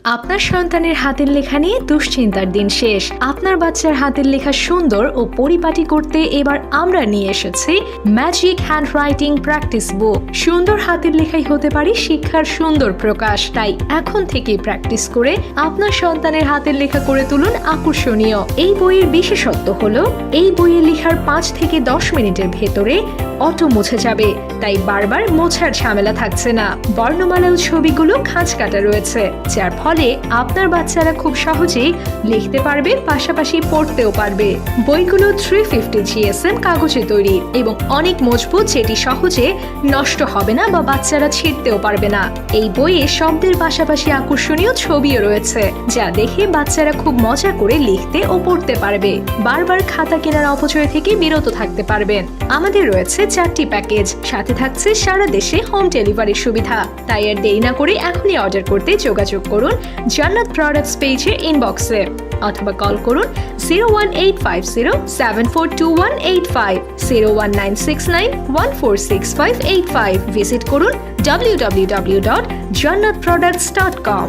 আপনার সন্তানের হাতের লেখা নিয়ে দুশ্চিন্তার দিন শেষ। আপনার বাচ্চার হাতের লেখা সুন্দর ও পরিপাটি করতে এবার আমরা নিয়ে এসেছি ম্যাজিক হ্যান্ডরাইটিং প্র্যাকটিস বুক। সুন্দর হাতের লেখাই হতে পারে শিক্ষার সুন্দর প্রকাশ। তাই এখন থেকেই প্র্যাকটিস করে আপনার সন্তানের হাতের লেখা করে তুলুন আকর্ষণীয়। এই বইয়ের বিশেষত্ব হলো এই বইয়ের লেখার 5 থেকে 10 মিনিটের ভেতরে অটো মুছে যাবে, তাই বারবার মোছার ঝামেলা থাকছে না। বর্ণমালা ও ছবিগুলো খাঁজ কাটা রয়েছে, যার ফলে আপনার বাচ্চারা খুব সহজেই লিখতে পারবে, পাশাপাশি পড়তেও পারবে। বইগুলো 350 GSM কাগজে তৈরি এবং অনেক মজবুত, যেটি সহজে নষ্ট হবে না বা বাচ্চারা ছিঁড়তেও পারবে না। এই বইয়ে শব্দের পাশাপাশি আকর্ষণীয় ছবিও রয়েছে, যা দেখে বাচ্চারা খুব মজা করে লিখতে ও পড়তে পারবে। বারবার খাতা কেনার অপচয় থেকে বিরত থাকতে পারবেন। আমাদের রয়েছে 4টি প্যাকেজ, সাথে থাকছে সারা দেশে হোম ডেলিভারির সুবিধা। তাই আর দেরি না করে এখনই অর্ডার করতে যোগাযোগ করুন জান্নাত প্রোডাক্টস পেজের ইনবক্সে অথবা কল করুন 01850742185, 01969146585। ভিজিট করুন www.jannatproducts.com।